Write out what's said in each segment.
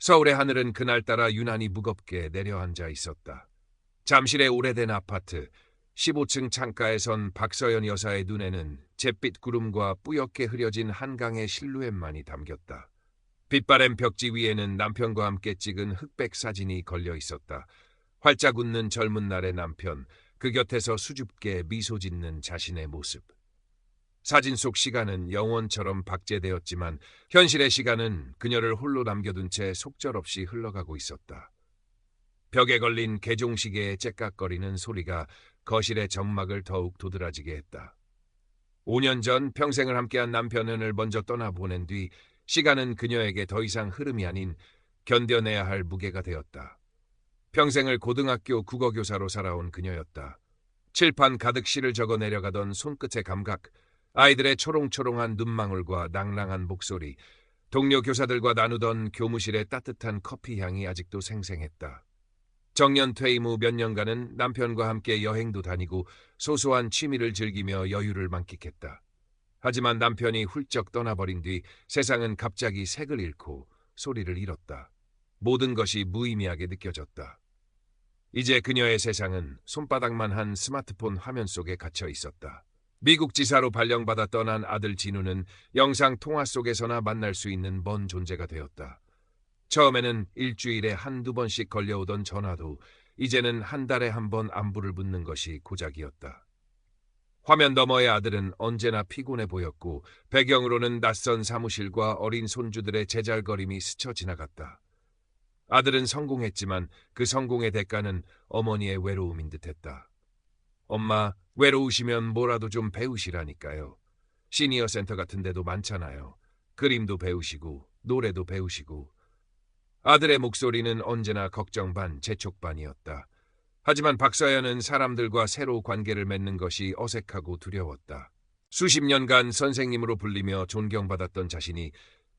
서울의 하늘은 그날따라 유난히 무겁게 내려앉아 있었다. 잠실의 오래된 아파트 15층 창가에 선 박서연 여사의 눈에는 잿빛 구름과 뿌옇게 흐려진 한강의 실루엣만이 담겼다. 빛바랜 벽지 위에는 남편과 함께 찍은 흑백 사진이 걸려 있었다. 활짝 웃는 젊은 날의 남편, 그 곁에서 수줍게 미소 짓는 자신의 모습. 사진 속 시간은 영원처럼 박제되었지만 현실의 시간은 그녀를 홀로 남겨둔 채 속절없이 흘러가고 있었다. 벽에 걸린 개종시계의 째깍거리는 소리가 거실의 점막을 더욱 도드라지게 했다. 5년 전 평생을 함께한 남편을 먼저 떠나보낸 뒤 시간은 그녀에게 더 이상 흐름이 아닌 견뎌내야 할 무게가 되었다. 평생을 고등학교 국어교사로 살아온 그녀였다. 칠판 가득 시를 적어 내려가던 손끝의 감각, 아이들의 초롱초롱한 눈망울과 낭랑한 목소리, 동료 교사들과 나누던 교무실의 따뜻한 커피 향이 아직도 생생했다. 정년 퇴임 후 몇 년간은 남편과 함께 여행도 다니고 소소한 취미를 즐기며 여유를 만끽했다. 하지만 남편이 훌쩍 떠나버린 뒤 세상은 갑자기 색을 잃고 소리를 잃었다. 모든 것이 무의미하게 느껴졌다. 이제 그녀의 세상은 손바닥만 한 스마트폰 화면 속에 갇혀 있었다. 미국 지사로 발령받아 떠난 아들 진우는 영상 통화 속에서나 만날 수 있는 먼 존재가 되었다. 처음에는 일주일에 한두 번씩 걸려오던 전화도 이제는 한 달에 한 번 안부를 묻는 것이 고작이었다. 화면 너머의 아들은 언제나 피곤해 보였고 배경으로는 낯선 사무실과 어린 손주들의 제잘거림이 스쳐 지나갔다. 아들은 성공했지만 그 성공의 대가는 어머니의 외로움인 듯했다. 엄마, 외로우시면 뭐라도 좀 배우시라니까요. 시니어 센터 같은 데도 많잖아요. 그림도 배우시고 노래도 배우시고. 아들의 목소리는 언제나 걱정 반 재촉 반이었다. 하지만 박서연은 사람들과 새로 관계를 맺는 것이 어색하고 두려웠다. 수십 년간 선생님으로 불리며 존경받았던 자신이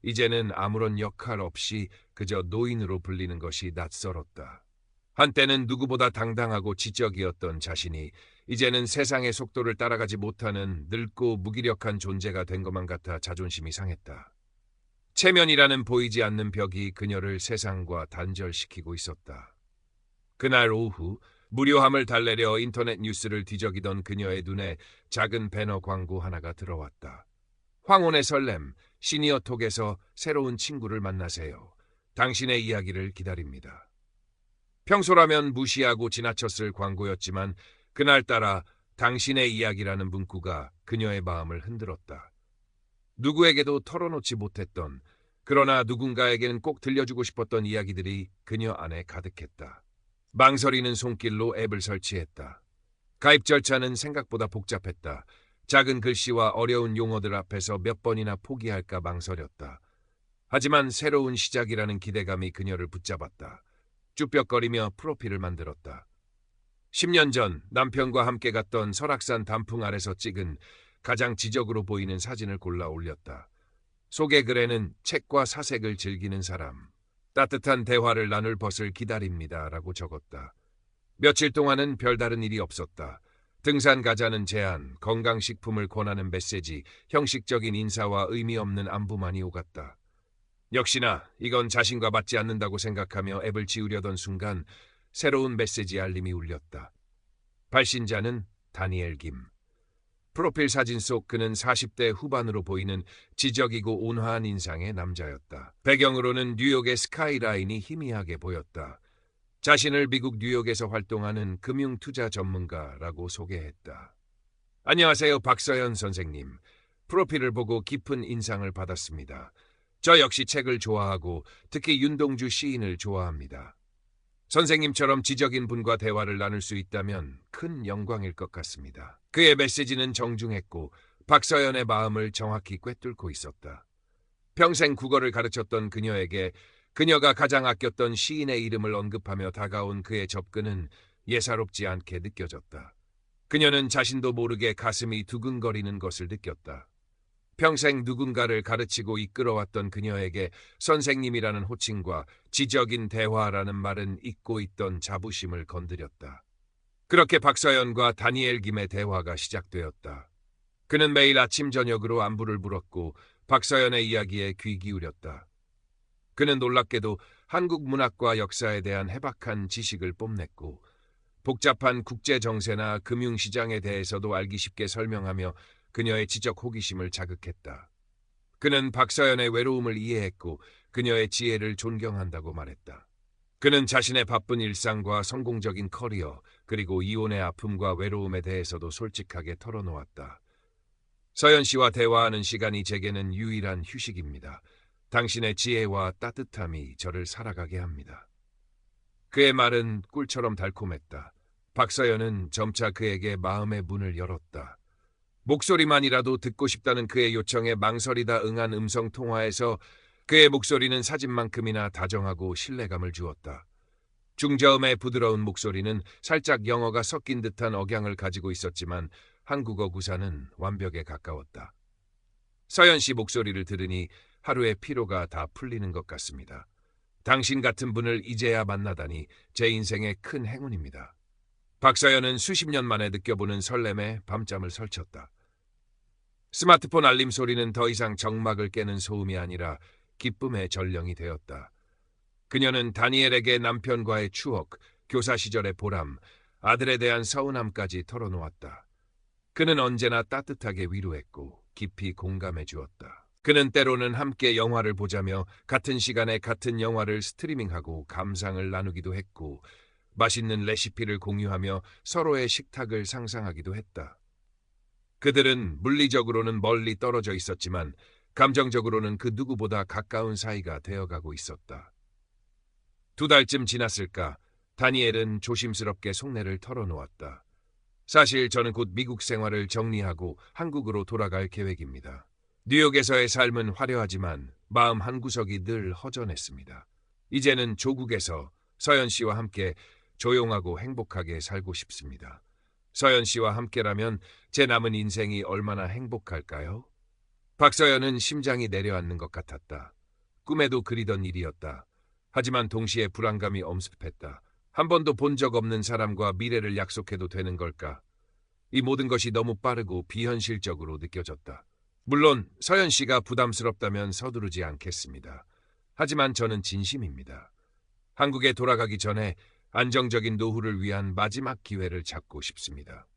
이제는 아무런 역할 없이 그저 노인으로 불리는 것이 낯설었다. 한때는 누구보다 당당하고 지적이었던 자신이 이제는 세상의 속도를 따라가지 못하는 늙고 무기력한 존재가 된 것만 같아 자존심이 상했다. 체면이라는 보이지 않는 벽이 그녀를 세상과 단절시키고 있었다. 그날 오후 무료함을 달래려 인터넷 뉴스를 뒤적이던 그녀의 눈에 작은 배너 광고 하나가 들어왔다. 황혼의 설렘, 시니어톡에서 새로운 친구를 만나세요. 당신의 이야기를 기다립니다. 평소라면 무시하고 지나쳤을 광고였지만 그날따라 당신의 이야기라는 문구가 그녀의 마음을 흔들었다. 누구에게도 털어놓지 못했던, 그러나 누군가에게는 꼭 들려주고 싶었던 이야기들이 그녀 안에 가득했다. 망설이는 손길로 앱을 설치했다. 가입 절차는 생각보다 복잡했다. 작은 글씨와 어려운 용어들 앞에서 몇 번이나 포기할까 망설였다. 하지만 새로운 시작이라는 기대감이 그녀를 붙잡았다. 쭈뼛거리며 프로필을 만들었다. 10년 전 남편과 함께 갔던 설악산 단풍 아래서 찍은 가장 지적으로 보이는 사진을 골라 올렸다. 소개 글에는 책과 사색을 즐기는 사람, 따뜻한 대화를 나눌 벗을 기다립니다 라고 적었다. 며칠 동안은 별다른 일이 없었다. 등산 가자는 제안, 건강식품을 권하는 메시지, 형식적인 인사와 의미 없는 안부만이 오갔다. 역시나 이건 자신과 맞지 않는다고 생각하며 앱을 지우려던 순간 새로운 메시지 알림이 울렸다. 발신자는 다니엘 김. 프로필 사진 속 그는 40대 후반으로 보이는 지적이고 온화한 인상의 남자였다. 배경으로는 뉴욕의 스카이라인이 희미하게 보였다. 자신을 미국 뉴욕에서 활동하는 금융투자 전문가라고 소개했다. 안녕하세요, 박서연 선생님. 프로필을 보고 깊은 인상을 받았습니다. 저 역시 책을 좋아하고 특히 윤동주 시인을 좋아합니다. 선생님처럼 지적인 분과 대화를 나눌 수 있다면 큰 영광일 것 같습니다. 그의 메시지는 정중했고 박서연의 마음을 정확히 꿰뚫고 있었다. 평생 국어를 가르쳤던 그녀에게 그녀가 가장 아꼈던 시인의 이름을 언급하며 다가온 그의 접근은 예사롭지 않게 느껴졌다. 그녀는 자신도 모르게 가슴이 두근거리는 것을 느꼈다. 평생 누군가를 가르치고 이끌어왔던 그녀에게 선생님이라는 호칭과 지적인 대화라는 말은 잊고 있던 자부심을 건드렸다. 그렇게 박서연과 다니엘 김의 대화가 시작되었다. 그는 매일 아침 저녁으로 안부를 물었고 박서연의 이야기에 귀 기울였다. 그는 놀랍게도 한국 문학과 역사에 대한 해박한 지식을 뽐냈고 복잡한 국제 정세나 금융시장에 대해서도 알기 쉽게 설명하며 그녀의 지적 호기심을 자극했다. 그는 박서연의 외로움을 이해했고 그녀의 지혜를 존경한다고 말했다. 그는 자신의 바쁜 일상과 성공적인 커리어 그리고 이혼의 아픔과 외로움에 대해서도 솔직하게 털어놓았다. 서연 씨와 대화하는 시간이 제게는 유일한 휴식입니다. 당신의 지혜와 따뜻함이 저를 살아가게 합니다. 그의 말은 꿀처럼 달콤했다. 박서연은 점차 그에게 마음의 문을 열었다. 목소리만이라도 듣고 싶다는 그의 요청에 망설이다 응한 음성통화에서 그의 목소리는 사진만큼이나 다정하고 신뢰감을 주었다. 중저음의 부드러운 목소리는 살짝 영어가 섞인 듯한 억양을 가지고 있었지만 한국어 구사는 완벽에 가까웠다. 서연 씨 목소리를 들으니 하루의 피로가 다 풀리는 것 같습니다. 당신 같은 분을 이제야 만나다니 제 인생의 큰 행운입니다. 박서연은 수십 년 만에 느껴보는 설렘에 밤잠을 설쳤다. 스마트폰 알림 소리는 더 이상 정막을 깨는 소음이 아니라 기쁨의 전령이 되었다. 그녀는 다니엘에게 남편과의 추억, 교사 시절의 보람, 아들에 대한 서운함까지 털어놓았다. 그는 언제나 따뜻하게 위로했고 깊이 공감해 주었다. 그는 때로는 함께 영화를 보자며 같은 시간에 같은 영화를 스트리밍하고 감상을 나누기도 했고 맛있는 레시피를 공유하며 서로의 식탁을 상상하기도 했다. 그들은 물리적으로는 멀리 떨어져 있었지만 감정적으로는 그 누구보다 가까운 사이가 되어가고 있었다. 2달쯤 지났을까 다니엘은 조심스럽게 속내를 털어놓았다. 사실 저는 곧 미국 생활을 정리하고 한국으로 돌아갈 계획입니다. 뉴욕에서의 삶은 화려하지만 마음 한구석이 늘 허전했습니다. 이제는 조국에서 서연 씨와 함께 조용하고 행복하게 살고 싶습니다. 서연 씨와 함께라면 제 남은 인생이 얼마나 행복할까요? 박서연은 심장이 내려앉는 것 같았다. 꿈에도 그리던 일이었다. 하지만 동시에 불안감이 엄습했다. 한 번도 본 적 없는 사람과 미래를 약속해도 되는 걸까? 이 모든 것이 너무 빠르고 비현실적으로 느껴졌다. 물론 서연 씨가 부담스럽다면 서두르지 않겠습니다. 하지만 저는 진심입니다. 한국에 돌아가기 전에 안정적인 노후를 위한 마지막 기회를 잡고 싶습니다.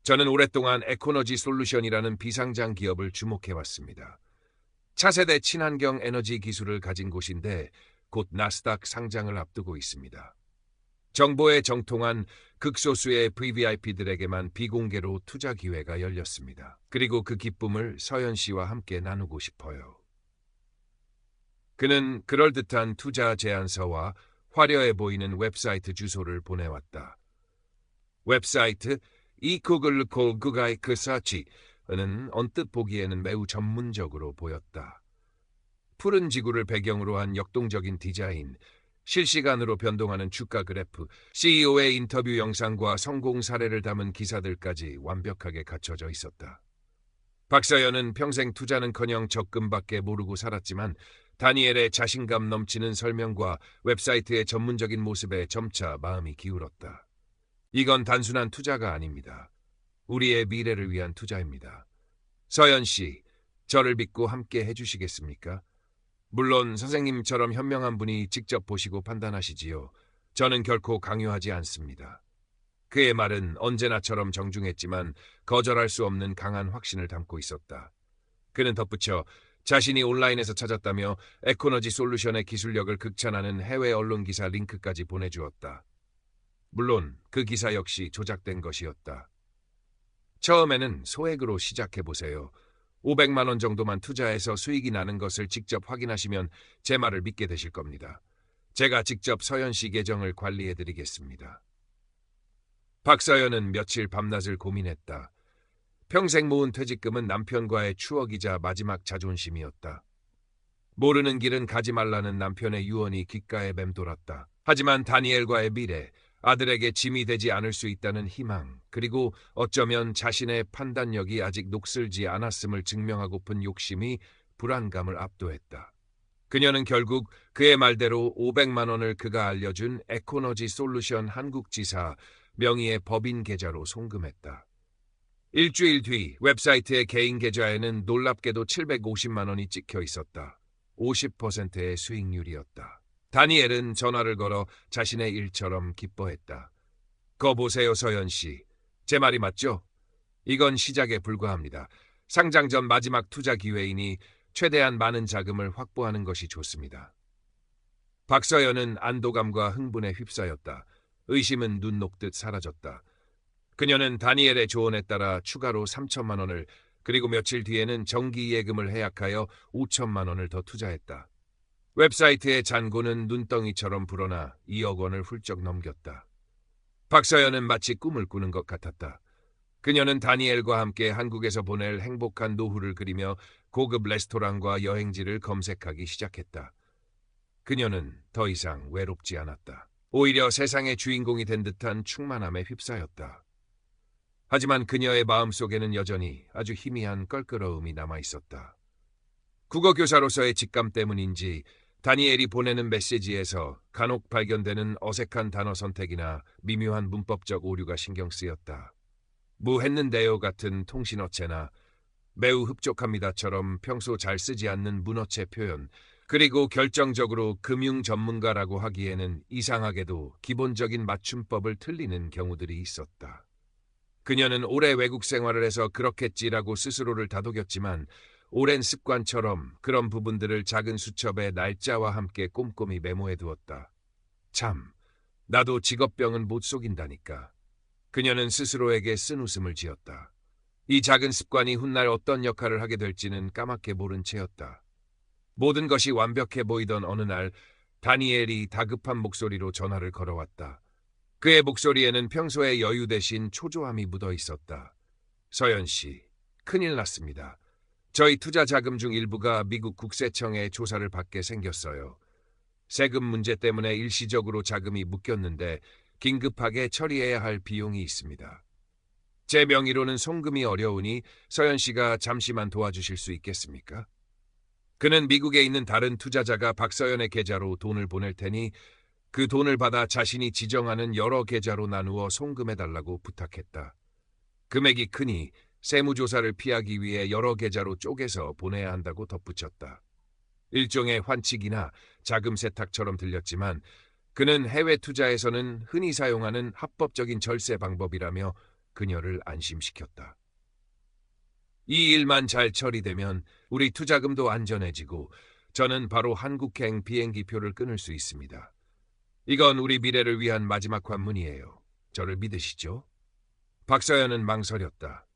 저는 오랫동안 에코너지 솔루션이라는 비상장 기업을 주목해왔습니다. 차세대 친환경 에너지 기술을 가진 곳인데 곧 나스닥 상장을 앞두고 있습니다. 정보에 정통한 극소수의 VVIP들에게만 비공개로 투자 기회가 열렸습니다. 그리고 그 기쁨을 서연 씨와 함께 나누고 싶어요. 그는 그럴듯한 투자 제안서와 화려해 보이는 웹사이트 주소를 보내왔다. 웹사이트 이쿠글콜그가이크사치는 언뜻 보기에는 매우 전문적으로 보였다. 푸른 지구를 배경으로 한 역동적인 디자인, 실시간으로 변동하는 주가 그래프, CEO의 인터뷰 영상과 성공 사례를 담은 기사들까지 완벽하게 갖춰져 있었다. 박서연은 평생 투자는커녕 적금밖에 모르고 살았지만 다니엘의 자신감 넘치는 설명과 웹사이트의 전문적인 모습에 점차 마음이 기울었다. 이건 단순한 투자가 아닙니다. 우리의 미래를 위한 투자입니다. 서연 씨, 저를 믿고 함께 해주시겠습니까? 물론 선생님처럼 현명한 분이 직접 보시고 판단하시지요. 저는 결코 강요하지 않습니다. 그의 말은 언제나처럼 정중했지만 거절할 수 없는 강한 확신을 담고 있었다. 그는 덧붙여 자신이 온라인에서 찾았다며 에코너지 솔루션의 기술력을 극찬하는 해외 언론 기사 링크까지 보내주었다. 물론 그 기사 역시 조작된 것이었다. 처음에는 소액으로 시작해보세요. 500만 원 정도만 투자해서 수익이 나는 것을 직접 확인하시면 제 말을 믿게 되실 겁니다. 제가 직접 서연 씨 계정을 관리해드리겠습니다. 박서연은 며칠 밤낮을 고민했다. 평생 모은 퇴직금은 남편과의 추억이자 마지막 자존심이었다. 모르는 길은 가지 말라는 남편의 유언이 귓가에 맴돌았다. 하지만 다니엘과의 미래, 아들에게 짐이 되지 않을 수 있다는 희망, 그리고 어쩌면 자신의 판단력이 아직 녹슬지 않았음을 증명하고픈 욕심이 불안감을 압도했다. 그녀는 결국 그의 말대로 500만 원을 그가 알려준 에코너지 솔루션 한국지사 명의의 법인 계좌로 송금했다. 일주일 뒤 웹사이트의 개인 계좌에는 놀랍게도 750만 원이 찍혀 있었다. 50%의 수익률이었다. 다니엘은 전화를 걸어 자신의 일처럼 기뻐했다. 거 보세요, 서연 씨. 제 말이 맞죠? 이건 시작에 불과합니다. 상장 전 마지막 투자 기회이니 최대한 많은 자금을 확보하는 것이 좋습니다. 박서연은 안도감과 흥분에 휩싸였다. 의심은 눈 녹듯 사라졌다. 그녀는 다니엘의 조언에 따라 추가로 3천만 원을 그리고 며칠 뒤에는 정기 예금을 해약하여 5천만 원을 더 투자했다. 웹사이트의 잔고는 눈덩이처럼 불어나 2억 원을 훌쩍 넘겼다. 박서연은 마치 꿈을 꾸는 것 같았다. 그녀는 다니엘과 함께 한국에서 보낼 행복한 노후를 그리며 고급 레스토랑과 여행지를 검색하기 시작했다. 그녀는 더 이상 외롭지 않았다. 오히려 세상의 주인공이 된 듯한 충만함에 휩싸였다. 하지만 그녀의 마음속에는 여전히 아주 희미한 껄끄러움이 남아있었다. 국어교사로서의 직감 때문인지 다니엘이 보내는 메시지에서 간혹 발견되는 어색한 단어 선택이나 미묘한 문법적 오류가 신경 쓰였다. 뭐 했는데요 같은 통신어체나 매우 흡족합니다처럼 평소 잘 쓰지 않는 문어체 표현, 그리고 결정적으로 금융 전문가라고 하기에는 이상하게도 기본적인 맞춤법을 틀리는 경우들이 있었다. 그녀는 오래 외국 생활을 해서 그렇겠지라고 스스로를 다독였지만 오랜 습관처럼 그런 부분들을 작은 수첩에 날짜와 함께 꼼꼼히 메모해 두었다. 참, 나도 직업병은 못 속인다니까. 그녀는 스스로에게 쓴웃음을 지었다. 이 작은 습관이 훗날 어떤 역할을 하게 될지는 까맣게 모른 채였다. 모든 것이 완벽해 보이던 어느 날 다니엘이 다급한 목소리로 전화를 걸어왔다. 그의 목소리에는 평소의 여유 대신 초조함이 묻어 있었다. 서연 씨, 큰일 났습니다. 저희 투자 자금 중 일부가 미국 국세청의 조사를 받게 생겼어요. 세금 문제 때문에 일시적으로 자금이 묶였는데 긴급하게 처리해야 할 비용이 있습니다. 제 명의로는 송금이 어려우니 서연 씨가 잠시만 도와주실 수 있겠습니까? 그는 미국에 있는 다른 투자자가 박서연의 계좌로 돈을 보낼 테니 그 돈을 받아 자신이 지정하는 여러 계좌로 나누어 송금해달라고 부탁했다. 금액이 크니 세무조사를 피하기 위해 여러 계좌로 쪼개서 보내야 한다고 덧붙였다. 일종의 환칙이나 자금 세탁처럼 들렸지만 그는 해외 투자에서는 흔히 사용하는 합법적인 절세 방법이라며 그녀를 안심시켰다. 이 일만 잘 처리되면 우리 투자금도 안전해지고 저는 바로 한국행 비행기표를 끊을 수 있습니다. 이건 우리 미래를 위한 마지막 관문이에요. 저를 믿으시죠? 박서연은 망설였다.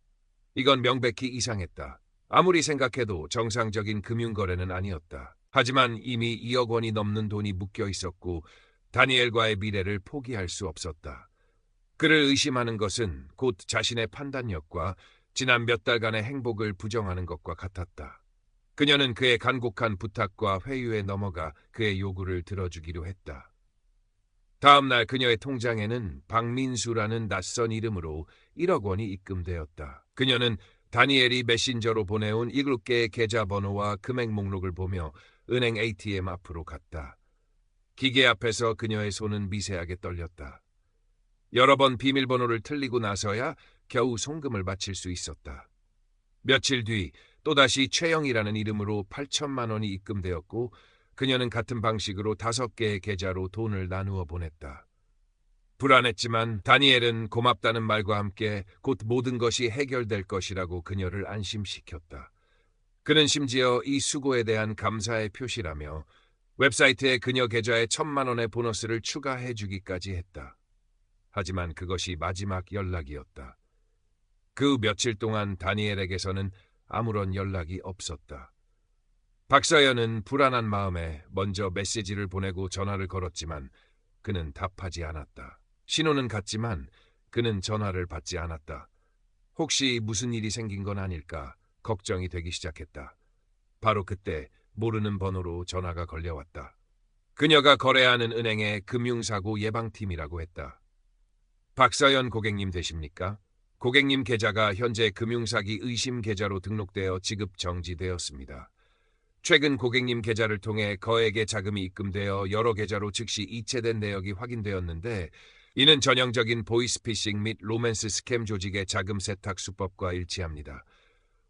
이건 명백히 이상했다. 아무리 생각해도 정상적인 금융거래는 아니었다. 하지만 이미 2억 원이 넘는 돈이 묶여 있었고 다니엘과의 미래를 포기할 수 없었다. 그를 의심하는 것은 곧 자신의 판단력과 지난 몇 달간의 행복을 부정하는 것과 같았다. 그녀는 그의 간곡한 부탁과 회유에 넘어가 그의 요구를 들어주기로 했다. 다음 날 그녀의 통장에는 박민수라는 낯선 이름으로 1억 원이 입금되었다. 그녀는 다니엘이 메신저로 보내온 7개의 계좌번호와 금액 목록을 보며 은행 ATM 앞으로 갔다. 기계 앞에서 그녀의 손은 미세하게 떨렸다. 여러 번 비밀번호를 틀리고 나서야 겨우 송금을 마칠 수 있었다. 며칠 뒤 또다시 최영이라는 이름으로 8천만 원이 입금되었고 그녀는 같은 방식으로 5개의 계좌로 돈을 나누어 보냈다. 불안했지만 다니엘은 고맙다는 말과 함께 곧 모든 것이 해결될 것이라고 그녀를 안심시켰다. 그는 심지어 이 수고에 대한 감사의 표시라며 웹사이트에 그녀 계좌에 1,000만 원의 보너스를 추가해 주기까지 했다. 하지만 그것이 마지막 연락이었다. 그 며칠 동안 다니엘에게서는 아무런 연락이 없었다. 박서연은 불안한 마음에 먼저 메시지를 보내고 전화를 걸었지만 그는 답하지 않았다. 신호는 갔지만 그는 전화를 받지 않았다. 혹시 무슨 일이 생긴 건 아닐까 걱정이 되기 시작했다. 바로 그때 모르는 번호로 전화가 걸려왔다. 그녀가 거래하는 은행의 금융사고 예방팀이라고 했다. 박서연 고객님 되십니까? 고객님 계좌가 현재 금융사기 의심 계좌로 등록되어 지급 정지되었습니다. 최근 고객님 계좌를 통해 거액의 자금이 입금되어 여러 계좌로 즉시 이체된 내역이 확인되었는데 이는 전형적인 보이스피싱 및 로맨스 스캠 조직의 자금 세탁 수법과 일치합니다.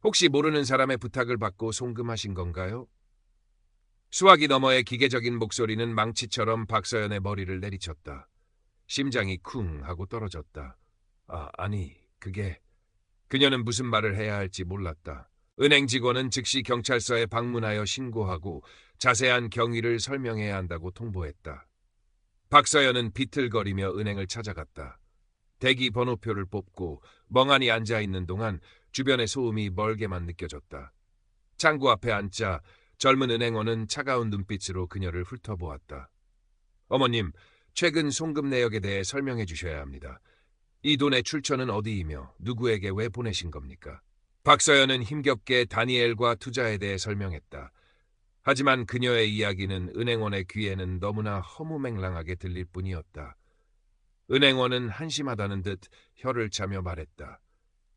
혹시 모르는 사람의 부탁을 받고 송금하신 건가요? 수화기 너머의 기계적인 목소리는 망치처럼 박서연의 머리를 내리쳤다. 심장이 쿵 하고 떨어졌다. 아니, 그게... 그녀는 무슨 말을 해야 할지 몰랐다. 은행 직원은 즉시 경찰서에 방문하여 신고하고 자세한 경위를 설명해야 한다고 통보했다. 박서연은 비틀거리며 은행을 찾아갔다. 대기 번호표를 뽑고 멍하니 앉아있는 동안 주변의 소음이 멀게만 느껴졌다. 창구 앞에 앉자 젊은 은행원은 차가운 눈빛으로 그녀를 훑어보았다. 어머님, 최근 송금 내역에 대해 설명해 주셔야 합니다. 이 돈의 출처는 어디이며 누구에게 왜 보내신 겁니까? 박서연은 힘겹게 다니엘과 투자에 대해 설명했다. 하지만 그녀의 이야기는 은행원의 귀에는 너무나 허무맹랑하게 들릴 뿐이었다. 은행원은 한심하다는 듯 혀를 차며 말했다.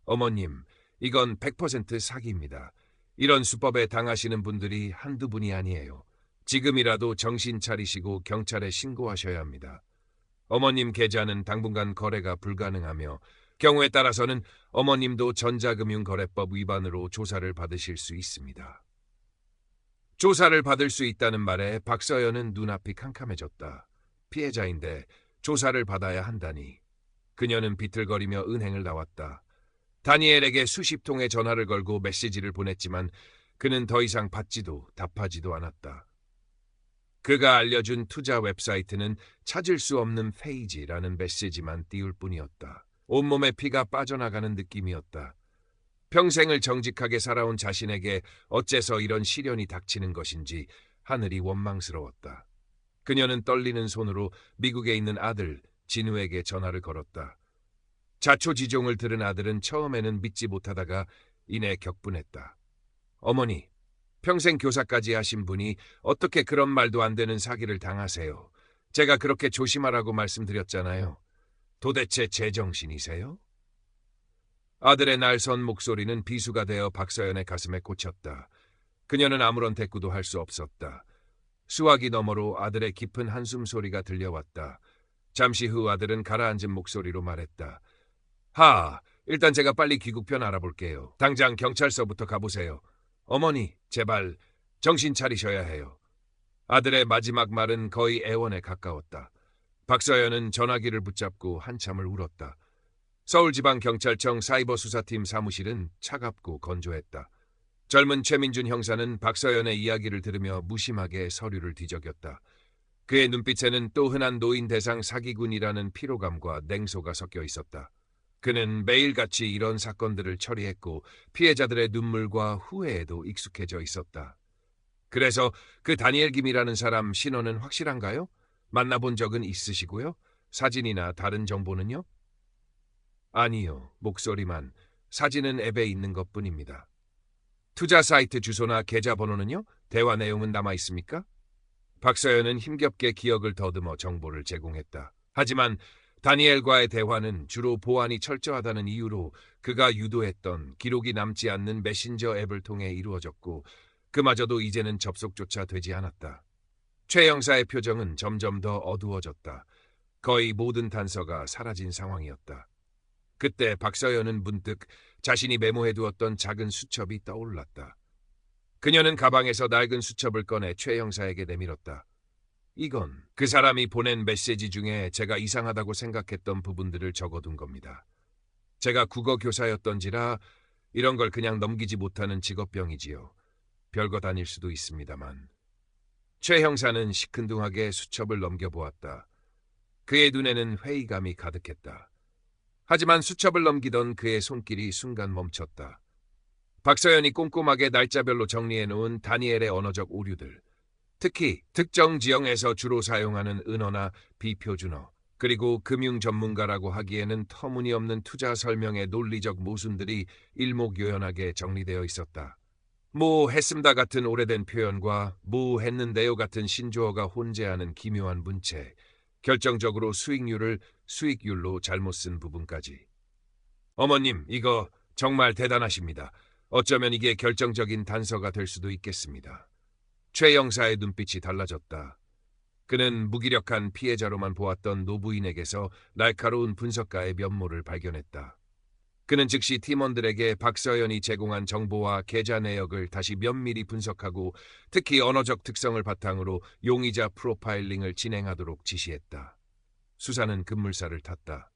어머님, 이건 100% 사기입니다. 이런 수법에 당하시는 분들이 한두 분이 아니에요. 지금이라도 정신 차리시고 경찰에 신고하셔야 합니다. 어머님 계좌는 당분간 거래가 불가능하며 경우에 따라서는 어머님도 전자금융거래법 위반으로 조사를 받으실 수 있습니다. 조사를 받을 수 있다는 말에 박서연은 눈앞이 캄캄해졌다. 피해자인데 조사를 받아야 한다니. 그녀는 비틀거리며 은행을 나왔다. 다니엘에게 수십 통의 전화를 걸고 메시지를 보냈지만 그는 더 이상 받지도 답하지도 않았다. 그가 알려준 투자 웹사이트는 찾을 수 없는 페이지라는 메시지만 띄울 뿐이었다. 온몸에 피가 빠져나가는 느낌이었다. 평생을 정직하게 살아온 자신에게 어째서 이런 시련이 닥치는 것인지 하늘이 원망스러웠다. 그녀는 떨리는 손으로 미국에 있는 아들 진우에게 전화를 걸었다. 자초지종을 들은 아들은 처음에는 믿지 못하다가 이내 격분했다. 어머니, 평생 교사까지 하신 분이 어떻게 그런 말도 안 되는 사기를 당하세요? 제가 그렇게 조심하라고 말씀드렸잖아요. 도대체 제정신이세요? 아들의 날선 목소리는 비수가 되어 박서연의 가슴에 꽂혔다. 그녀는 아무런 대꾸도 할 수 없었다. 수화기 너머로 아들의 깊은 한숨 소리가 들려왔다. 잠시 후 아들은 가라앉은 목소리로 말했다. 일단 제가 빨리 귀국편 알아볼게요. 당장 경찰서부터 가보세요. 어머니, 제발 정신 차리셔야 해요. 아들의 마지막 말은 거의 애원에 가까웠다. 박서연은 전화기를 붙잡고 한참을 울었다. 서울지방경찰청 사이버수사팀 사무실은 차갑고 건조했다. 젊은 최민준 형사는 박서연의 이야기를 들으며 무심하게 서류를 뒤적였다. 그의 눈빛에는 또 흔한 노인 대상 사기꾼이라는 피로감과 냉소가 섞여 있었다. 그는 매일같이 이런 사건들을 처리했고 피해자들의 눈물과 후회에도 익숙해져 있었다. 그래서 그 다니엘 김이라는 사람 신원은 확실한가요? 만나본 적은 있으시고요? 사진이나 다른 정보는요? 아니요, 목소리만. 사진은 앱에 있는 것뿐입니다. 투자 사이트 주소나 계좌번호는요? 대화 내용은 남아 있습니까? 박서연은 힘겹게 기억을 더듬어 정보를 제공했다. 하지만 다니엘과의 대화는 주로 보안이 철저하다는 이유로 그가 유도했던 기록이 남지 않는 메신저 앱을 통해 이루어졌고 그마저도 이제는 접속조차 되지 않았다. 최 형사의 표정은 점점 더 어두워졌다. 거의 모든 단서가 사라진 상황이었다. 그때 박서연은 문득 자신이 메모해두었던 작은 수첩이 떠올랐다. 그녀는 가방에서 낡은 수첩을 꺼내 최 형사에게 내밀었다. 이건 그 사람이 보낸 메시지 중에 제가 이상하다고 생각했던 부분들을 적어둔 겁니다. 제가 국어 교사였던지라 이런 걸 그냥 넘기지 못하는 직업병이지요. 별것 아닐 수도 있습니다만. 최 형사는 시큰둥하게 수첩을 넘겨보았다. 그의 눈에는 회의감이 가득했다. 하지만 수첩을 넘기던 그의 손길이 순간 멈췄다. 박서연이 꼼꼼하게 날짜별로 정리해놓은 다니엘의 언어적 오류들, 특히 특정 지형에서 주로 사용하는 은어나 비표준어, 그리고 금융 전문가라고 하기에는 터무니없는 투자 설명의 논리적 모순들이 일목요연하게 정리되어 있었다. 뭐 했습니다 같은 오래된 표현과 뭐 했는데요 같은 신조어가 혼재하는 기묘한 문체, 결정적으로 수익률을 수익률로 잘못 쓴 부분까지. 어머님, 이거 정말 대단하십니다. 어쩌면 이게 결정적인 단서가 될 수도 있겠습니다. 최 형사의 눈빛이 달라졌다. 그는 무기력한 피해자로만 보았던 노부인에게서 날카로운 분석가의 면모를 발견했다. 그는 즉시 팀원들에게 박서연이 제공한 정보와 계좌 내역을 다시 면밀히 분석하고 특히 언어적 특성을 바탕으로 용의자 프로파일링을 진행하도록 지시했다. 수사는 급물살을 탔다.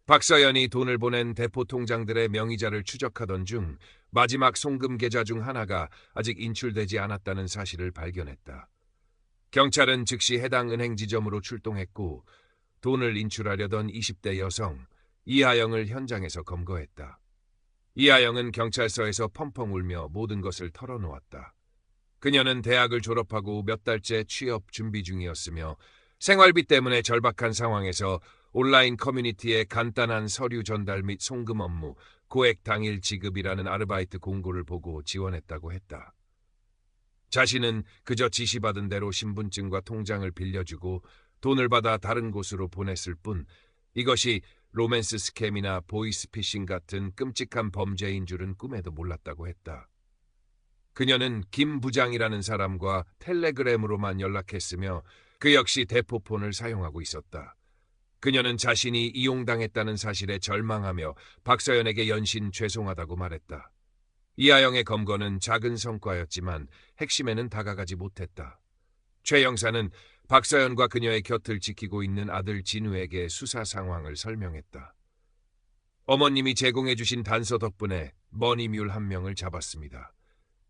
박서연이 돈을 보낸 대포 통장들의 명의자를 추적하던 중 마지막 송금 계좌 중 하나가 아직 인출되지 않았다는 사실을 발견했다. 경찰은 즉시 해당 은행 지점으로 출동했고 돈을 인출하려던 20대 여성 이하영을 현장에서 검거했다. 이하영은 경찰서에서 펑펑 울며 모든 것을 털어놓았다. 그녀는 대학을 졸업하고 몇 달째 취업 준비 중이었으며 생활비 때문에 절박한 상황에서 온라인 커뮤니티에 간단한 서류 전달 및 송금 업무, 고액 당일 지급이라는 아르바이트 공고를 보고 지원했다고 했다. 자신은 그저 지시받은 대로 신분증과 통장을 빌려주고 돈을 받아 다른 곳으로 보냈을 뿐 이것이 로맨스 스캠이나 보이스피싱 같은 끔찍한 범죄인 줄은 꿈에도 몰랐다고 했다. 그녀는 김 부장이라는 사람과 텔레그램으로만 연락했으며 그 역시 대포폰을 사용하고 있었다. 그녀는 자신이 이용당했다는 사실에 절망하며 박서연에게 연신 죄송하다고 말했다. 이하영의 검거는 작은 성과였지만 핵심에는 다가가지 못했다. 최 형사는 박서연과 그녀의 곁을 지키고 있는 아들 진우에게 수사 상황을 설명했다. 어머님이 제공해 주신 단서 덕분에 머니뮬 한 명을 잡았습니다.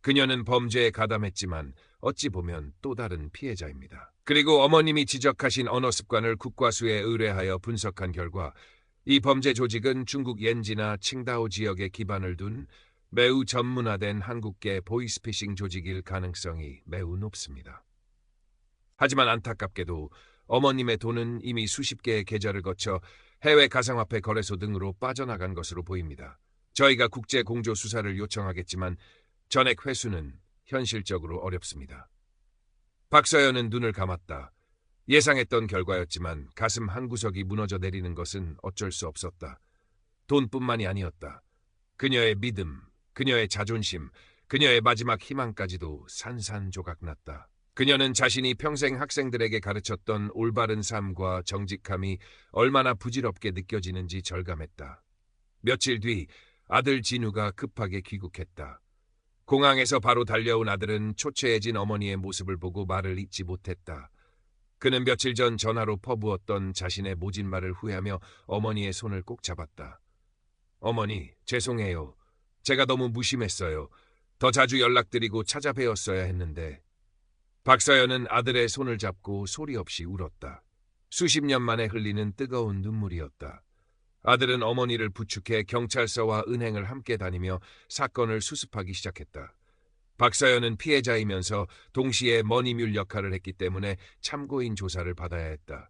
그녀는 범죄에 가담했지만 어찌 보면 또 다른 피해자입니다. 그리고 어머님이 지적하신 언어 습관을 국과수에 의뢰하여 분석한 결과 이 범죄 조직은 중국 옌지나 칭다오 지역에 기반을 둔 매우 전문화된 한국계 보이스피싱 조직일 가능성이 매우 높습니다. 하지만 안타깝게도 어머님의 돈은 이미 수십 개의 계좌를 거쳐 해외 가상화폐 거래소 등으로 빠져나간 것으로 보입니다. 저희가 국제 공조 수사를 요청하겠지만 전액 회수는 현실적으로 어렵습니다. 박서연은 눈을 감았다. 예상했던 결과였지만 가슴 한구석이 무너져 내리는 것은 어쩔 수 없었다. 돈뿐만이 아니었다. 그녀의 믿음, 그녀의 자존심, 그녀의 마지막 희망까지도 산산조각났다. 그녀는 자신이 평생 학생들에게 가르쳤던 올바른 삶과 정직함이 얼마나 부질없게 느껴지는지 절감했다. 며칠 뒤 아들 진우가 급하게 귀국했다. 공항에서 바로 달려온 아들은 초췌해진 어머니의 모습을 보고 말을 잇지 못했다. 그는 며칠 전 전화로 퍼부었던 자신의 모진 말을 후회하며 어머니의 손을 꼭 잡았다. 어머니, 죄송해요. 제가 너무 무심했어요. 더 자주 연락드리고 찾아뵈었어야 했는데. 박서연은 아들의 손을 잡고 소리 없이 울었다. 수십 년 만에 흘리는 뜨거운 눈물이었다. 아들은 어머니를 부축해 경찰서와 은행을 함께 다니며 사건을 수습하기 시작했다. 박서연은 피해자이면서 동시에 머니뮬 역할을 했기 때문에 참고인 조사를 받아야 했다.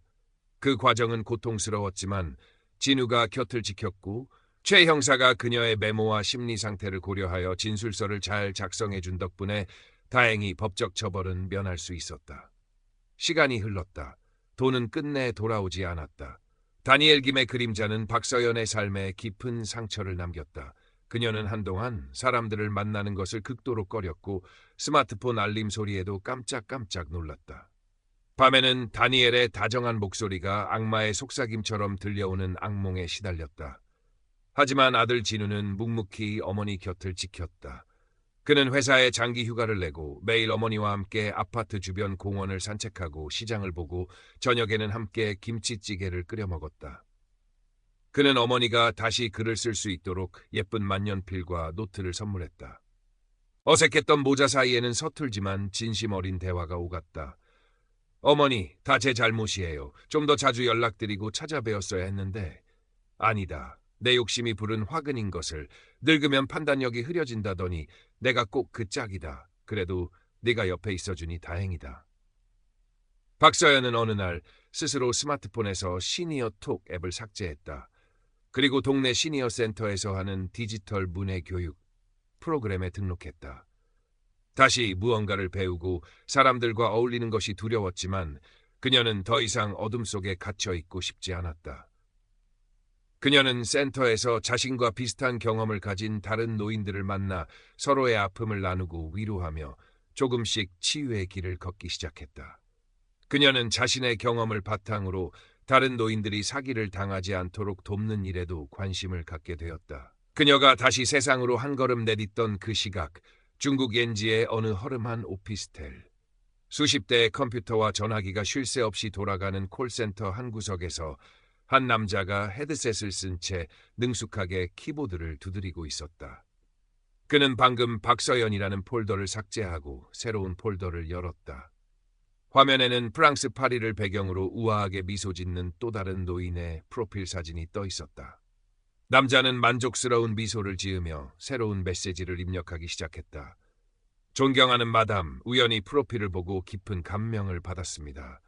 그 과정은 고통스러웠지만 진우가 곁을 지켰고 최 형사가 그녀의 메모와 심리 상태를 고려하여 진술서를 잘 작성해 준 덕분에 다행히 법적 처벌은 면할 수 있었다. 시간이 흘렀다. 돈은 끝내 돌아오지 않았다. 다니엘 김의 그림자는 박서연의 삶에 깊은 상처를 남겼다. 그녀는 한동안 사람들을 만나는 것을 극도로 꺼렸고 스마트폰 알림 소리에도 깜짝깜짝 놀랐다. 밤에는 다니엘의 다정한 목소리가 악마의 속삭임처럼 들려오는 악몽에 시달렸다. 하지만 아들 진우는 묵묵히 어머니 곁을 지켰다. 그는 회사에 장기 휴가를 내고 매일 어머니와 함께 아파트 주변 공원을 산책하고 시장을 보고 저녁에는 함께 김치찌개를 끓여 먹었다. 그는 어머니가 다시 글을 쓸 수 있도록 예쁜 만년필과 노트를 선물했다. 어색했던 모자 사이에는 서툴지만 진심 어린 대화가 오갔다. 어머니, 다 제 잘못이에요. 좀 더 자주 연락드리고 찾아뵈었어야 했는데. 아니다. 내 욕심이 부른 화근인 것을. 늙으면 판단력이 흐려진다더니 내가 꼭 그 짝이다. 그래도 네가 옆에 있어주니 다행이다. 박서연은 어느 날 스스로 스마트폰에서 시니어 톡 앱을 삭제했다. 그리고 동네 시니어 센터에서 하는 디지털 문해 교육 프로그램에 등록했다. 다시 무언가를 배우고 사람들과 어울리는 것이 두려웠지만 그녀는 더 이상 어둠 속에 갇혀 있고 싶지 않았다. 그녀는 센터에서 자신과 비슷한 경험을 가진 다른 노인들을 만나 서로의 아픔을 나누고 위로하며 조금씩 치유의 길을 걷기 시작했다. 그녀는 자신의 경험을 바탕으로 다른 노인들이 사기를 당하지 않도록 돕는 일에도 관심을 갖게 되었다. 그녀가 다시 세상으로 한 걸음 내딛던 그 시각, 중국 옌지의 어느 허름한 오피스텔. 수십 대의 컴퓨터와 전화기가 쉴 새 없이 돌아가는 콜센터 한 구석에서 한 남자가 헤드셋을 쓴 채 능숙하게 키보드를 두드리고 있었다. 그는 방금 박서연이라는 폴더를 삭제하고 새로운 폴더를 열었다. 화면에는 프랑스 파리를 배경으로 우아하게 미소 짓는 또 다른 노인의 프로필 사진이 떠 있었다. 남자는 만족스러운 미소를 지으며 새로운 메시지를 입력하기 시작했다. 존경하는 마담, 우연히 프로필을 보고 깊은 감명을 받았습니다.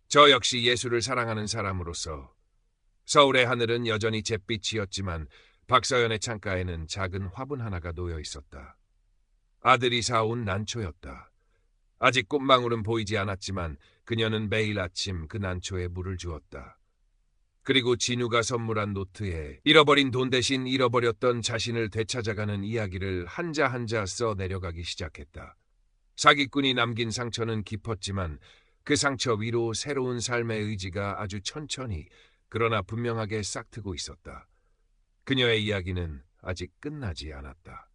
저 역시 예술을 사랑하는 사람으로서 서울의 하늘은 여전히 잿빛이었지만 박서연의 창가에는 작은 화분 하나가 놓여 있었다. 아들이 사온 난초였다. 아직 꽃망울은 보이지 않았지만 그녀는 매일 아침 그 난초에 물을 주었다. 그리고 진우가 선물한 노트에 잃어버린 돈 대신 잃어버렸던 자신을 되찾아가는 이야기를 한자 한자 써 내려가기 시작했다. 사기꾼이 남긴 상처는 깊었지만 그 상처 위로 새로운 삶의 의지가 아주 천천히 그러나 분명하게 싹트고 있었다. 그녀의 이야기는 아직 끝나지 않았다.